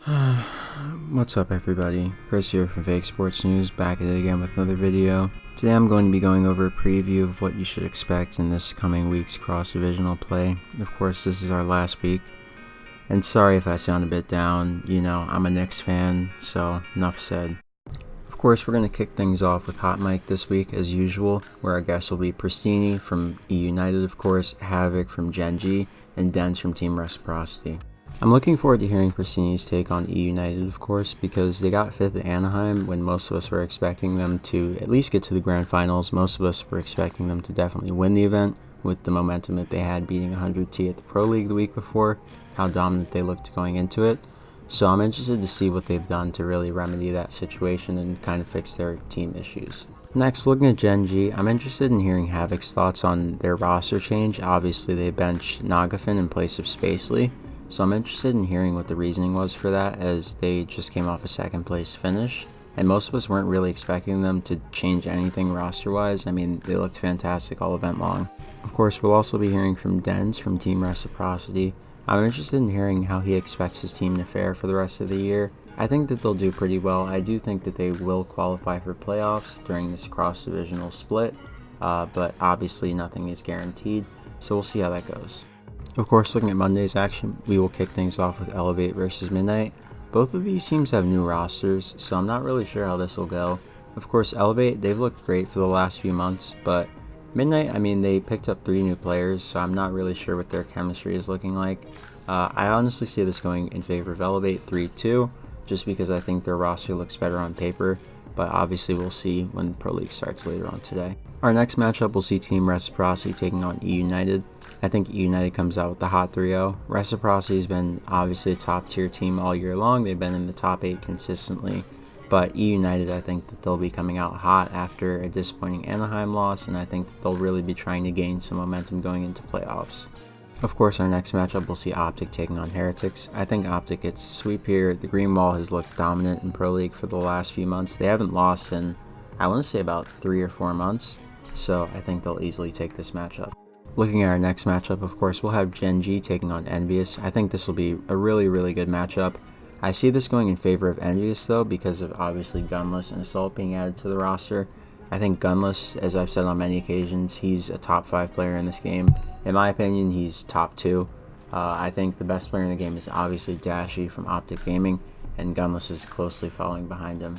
What's up everybody, Chris here from Fake Sports News, back at it again with another video. Today I'm going to be going over a preview of what you should expect in this coming week's cross-divisional play. Of course, this is our last week, and sorry if I sound a bit down, I'm a Knicks fan, so enough said. Of course, we're going to kick things off with Hot Mic this week as usual, where our guests will be Pristini from EUnited of course, Havoc from Gen.G, and Dens from Team Reciprocity. I'm looking forward to hearing Pristini's take on EUnited, of course, because they got 5th at Anaheim when most of us were expecting them to at least get to the grand finals. Most of us were expecting them to definitely win the event with the momentum that they had beating 100T at the Pro League the week before, how dominant they looked going into it. So I'm interested to see what they've done to really remedy that situation and kind of fix their team issues. Next, looking at Gen.G, I'm interested in hearing Havoc's thoughts on their roster change. Obviously, they benched Nagafin in place of Spacely. So I'm interested in hearing what the reasoning was for that, as they just came off a second place finish, and most of us weren't really expecting them to change anything roster wise. I mean, they looked fantastic all event long. Of course, we'll also be hearing from Dens from Team Reciprocity. I'm interested in hearing how he expects his team to fare for the rest of the year. I think that they'll do pretty well. I do think that they will qualify for playoffs during this cross-divisional split, but obviously nothing is guaranteed, so we'll see how that goes. Of course, looking at Monday's action, we will kick things off with Elevate versus Midnight. Both of these teams have new rosters, so I'm not really sure how this will go. Of course, Elevate, they've looked great for the last few months, but Midnight, they picked up 3 new players, so I'm not really sure what their chemistry is looking like. I honestly see this going in favor of Elevate 3-2, just because I think their roster looks better on paper, but obviously we'll see when the Pro League starts later on today. Our next matchup will see Team Reciprocity taking on EUnited. I think EUnited comes out with the hot 3-0. Reciprocity has been obviously a top tier team all year long. They've been in the top 8 consistently. But EUnited, I think that they'll be coming out hot after a disappointing Anaheim loss, and I think that they'll really be trying to gain some momentum going into playoffs. Of course, our next matchup will see Optic taking on Heretics. I think Optic gets a sweep here. The Green Wall has looked dominant in Pro League for the last few months. They haven't lost in, I want to say, about 3 or 4 months, so I think they'll easily take this matchup. Looking at our next matchup, of course, we'll have Gen.G taking on Envyus. I think this will be a really good matchup. I see this going in favor of Envyus, though, because of obviously Gunless and Assault being added to the roster. I think Gunless, as I've said on many occasions, he's a top 5 player in this game. In my opinion, he's top 2. I think the best player in the game is obviously Dashy from Optic Gaming, and Gunless is closely following behind him.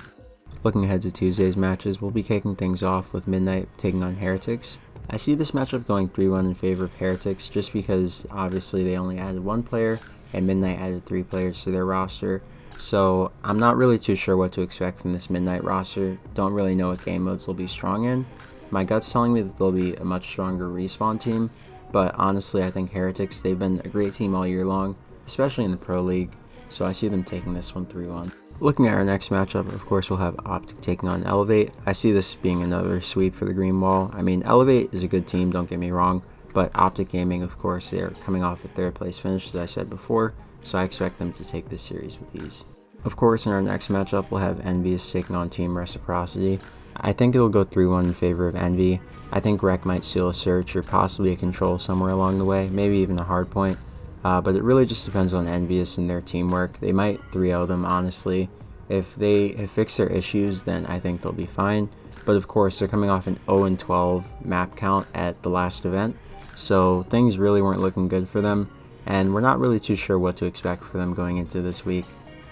Looking ahead to Tuesday's matches, we'll be kicking things off with Midnight taking on Heretics. I see this matchup going 3-1 in favor of Heretics, just because obviously they only added 1 player, and Midnight added 3 players to their roster. So I'm not really too sure what to expect from this Midnight roster. Don't really know what game modes they'll be strong in. My gut's telling me that they'll be a much stronger respawn team, but honestly I think Heretics, they've been a great team all year long, especially in the Pro League, so I see them taking this one 3-1. Looking at our next matchup, of course, we'll have Optic taking on Elevate. I see this being another sweep for the Green Wall. Elevate is a good team, don't get me wrong, but Optic Gaming, of course, they're coming off a 3rd place finish, as I said before, so I expect them to take this series with ease. Of course, in our next matchup, we'll have Envyus taking on Team Reciprocity. I think it'll go 3-1 in favor of Envy. I think Rec might steal a search or possibly a control somewhere along the way, maybe even a hard point. But it really just depends on Envyus and their teamwork. They might 3-0 them, honestly. If they have fixed their issues, then I think they'll be fine. But of course, they're coming off an 0-12 map count at the last event, so things really weren't looking good for them, and we're not really too sure what to expect for them going into this week.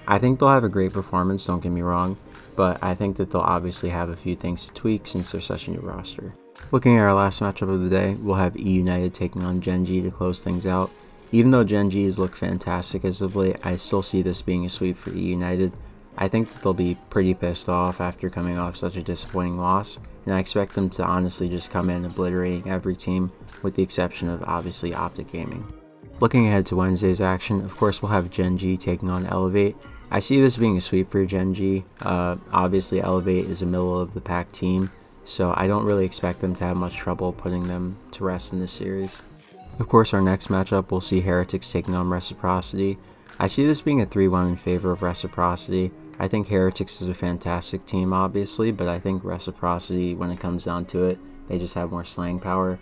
I think they'll have a great performance, don't get me wrong, but I think that they'll obviously have a few things to tweak since they're such a new roster. Looking at our last matchup of the day, we'll have EUnited taking on Gen.G to close things out. Even though Gen.G has looked fantastic as of late, I still see this being a sweep for EUnited. I think that they'll be pretty pissed off after coming off such a disappointing loss, and I expect them to honestly just come in obliterating every team, with the exception of obviously Optic Gaming. Looking ahead to Wednesday's action, of course we'll have Gen.G taking on Elevate. I see this being a sweep for Gen.G. Obviously Elevate is a middle of the pack team, so I don't really expect them to have much trouble putting them to rest in this series. Of course, our next matchup will see Heretics taking on Reciprocity. I see this being a 3-1 in favor of Reciprocity. I think Heretics is a fantastic team, obviously, but I think Reciprocity, when it comes down to it, they just have more slang power.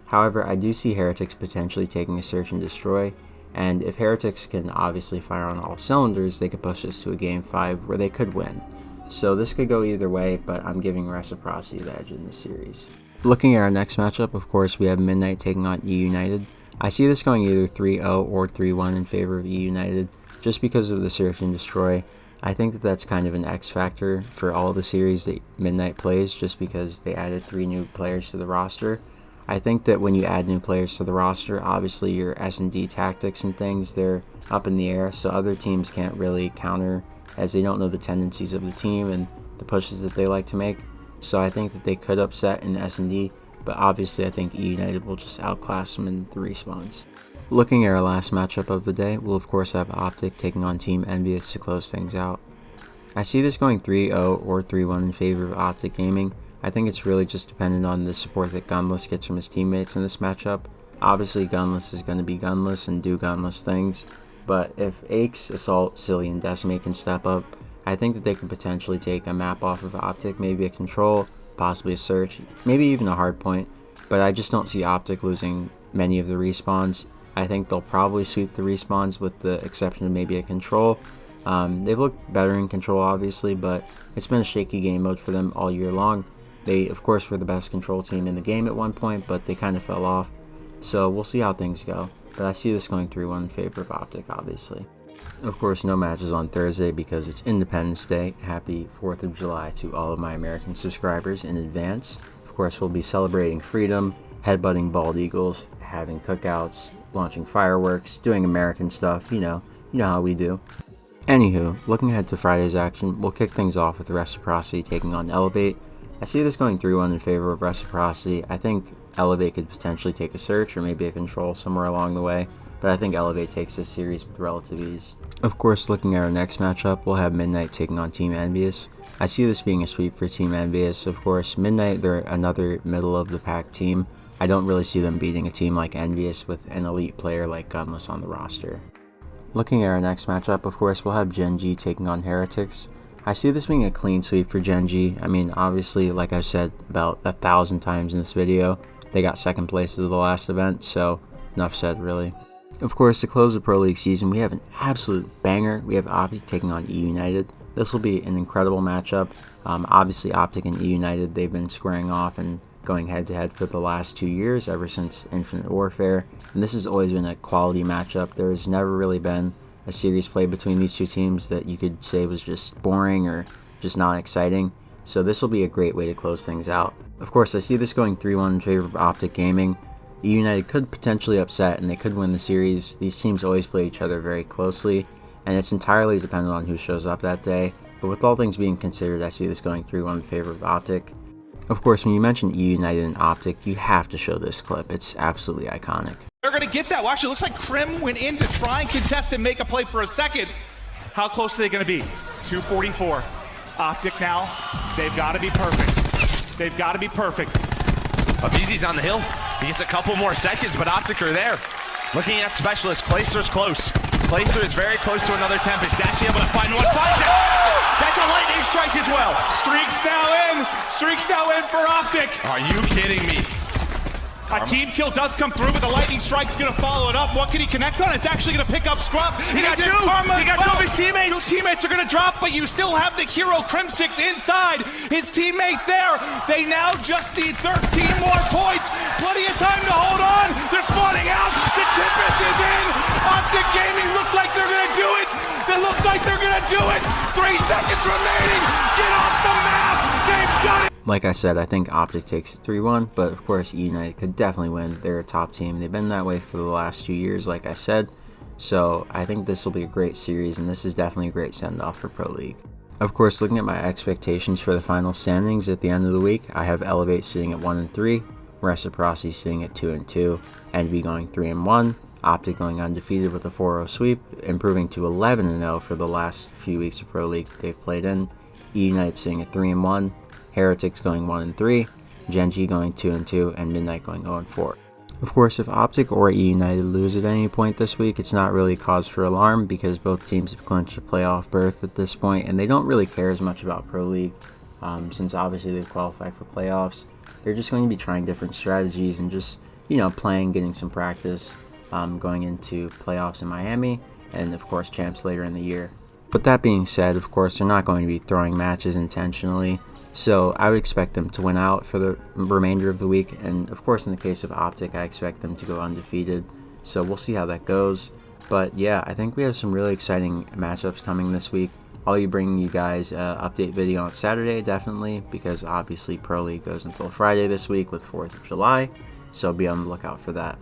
However, I do see Heretics potentially taking a search and destroy, And if Heretics can obviously fire on all cylinders, they could push this to a Game 5 where they could win. So this could go either way, but I'm giving Reciprocity the edge in this series. Looking at our next matchup, of course, we have Midnight taking on EUnited. I see this going either 3-0 or 3-1 in favor of EUnited, just because of the Search and Destroy. I think that that's kind of an X factor for all the series that Midnight plays, just because they added 3 new players to the roster. I think that when you add new players to the roster, obviously your S&D tactics and things, they're up in the air, so other teams can't really counter, as they don't know the tendencies of the team and the pushes that they like to make. So I think that they could upset in the S&D, but obviously I think EUnited will just outclass them in the respawns. Looking at our last matchup of the day, we'll of course have Optic taking on Team Envyus to close things out. I see this going 3-0 or 3-1 in favor of Optic Gaming. I think it's really just dependent on the support that Gunless gets from his teammates in this matchup. Obviously Gunless is going to be Gunless and do Gunless things, but if Aches, Assault, Silly, and Decimate can step up, I think that they could potentially take a map off of Optic, maybe a Control, possibly a Search, maybe even a Hardpoint, but I just don't see Optic losing many of the respawns. I think they'll probably sweep the respawns with the exception of maybe a Control. They've looked better in Control obviously, but it's been a shaky game mode for them all year long. They of course were the best Control team in the game at one point, but they kind of fell off. So we'll see how things go, but I see this going 3-1 in favor of Optic obviously. Of course, no matches on Thursday because it's Independence Day. Happy 4th of July to all of my American subscribers in advance. Of course, we'll be celebrating freedom, headbutting bald eagles, having cookouts, launching fireworks, doing American stuff, you know how we do. Anywho, looking ahead to Friday's action, we'll kick things off with Reciprocity taking on Elevate. I see this going 3-1 in favor of Reciprocity. I think Elevate could potentially take a Search or maybe a Control somewhere along the way, but I think Elevate takes this series with relative ease. Of course, looking at our next matchup, we'll have Midnight taking on Team Envyus. I see this being a sweep for Team Envyus. Of course, Midnight, they're another middle-of-the-pack team. I don't really see them beating a team like Envyus with an elite player like Gunless on the roster. Looking at our next matchup, of course, we'll have Gen.G taking on Heretics. I see this being a clean sweep for Gen.G. I mean, obviously, like I've said about 1,000 times in this video, they got second place at the last event, so enough said, really. Of course, to close the Pro League season, we have an absolute banger. We have Optic taking on EUnited. This will be an incredible matchup. Obviously, Optic and EUnited, they've been squaring off and going head-to-head for the last 2 years, ever since Infinite Warfare. And this has always been a quality matchup. There has never really been a series played between these two teams that you could say was just boring or just not exciting. So this will be a great way to close things out. Of course, I see this going 3-1 in favor of Optic Gaming. EUnited could potentially upset and they could win the series. These teams always play each other very closely, and it's entirely dependent on who shows up that day. But with all things being considered, I see this going 3-1 in favor of Optic. Of course, when you mention EUnited and Optic, you have to show this clip. It's absolutely iconic. They're going to get that. Watch, it looks like Krim went in to try and contest and make a play for a second. How close are they going to be? 244. Optic now, they've got to be perfect. They've got to be perfect. Avizi's on the hill. He gets a couple more seconds, but Optic are there. Looking at Specialist, Placer's close. Placer is very close to another Tempest. Actually able to find one. Finds it! That's a lightning strike as well. Streaks now in. Streaks now in for Optic. Are you kidding me? A team kill does come through, but the lightning strike's going to follow it up. What can he connect on? It's actually going to pick up Scrub. He got two. He got two of his teammates. Two teammates are going to drop, but you still have the hero Crimsix inside. His teammates there. They now just need 13 more points. Plenty of time to hold on. They're spawning out. The Tempest is in. Optic Gaming look like they're going to do it. It looks like they're going to do it. 3 seconds remaining. Get off the map. They've done it. Like I said, I think Optic takes it 3-1, but of course EUnited could definitely win. They're a top team. They've been that way for the last 2 years, like I said. So I think this will be a great series, and this is definitely a great send-off for Pro League. Of course, looking at my expectations for the final standings at the end of the week, I have Elevate sitting at 1-3, Reciprocity sitting at 2-2, Envy going 3-1, Optic going undefeated with a 4-0 sweep, improving to 11-0 for the last few weeks of Pro League they've played in, EUnited sitting at 3-1, Heretics going 1-3, Gen.G going 2-2, and Midnight going 0-4. Of course, if Optic or EUnited lose at any point this week, it's not really cause for alarm because both teams have clinched a playoff berth at this point, and they don't really care as much about Pro League since obviously they've qualified for playoffs. They're just going to be trying different strategies and just, playing, getting some practice. going into playoffs in Miami, and of course champs later in the year. But that being said, of course, they're not going to be throwing matches intentionally, so I would expect them to win out for the remainder of the week, and of course in the case of Optic, I expect them to go undefeated, so we'll see how that goes. But yeah, I think we have some really exciting matchups coming this week. I'll be bringing you guys an update video on Saturday, definitely, because obviously Pro League goes until Friday this week with 4th of July, so be on the lookout for that.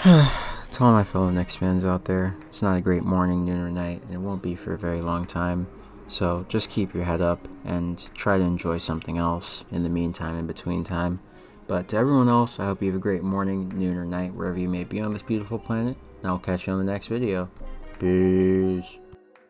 To all my fellow Knicks fans out there, it's not a great morning, noon, or night, and it won't be for a very long time, so just keep your head up and try to enjoy something else in the meantime, in between time. But to everyone else, I hope you have a great morning, noon, or night, wherever you may be on this beautiful planet, and I'll catch you on the next video. Peace.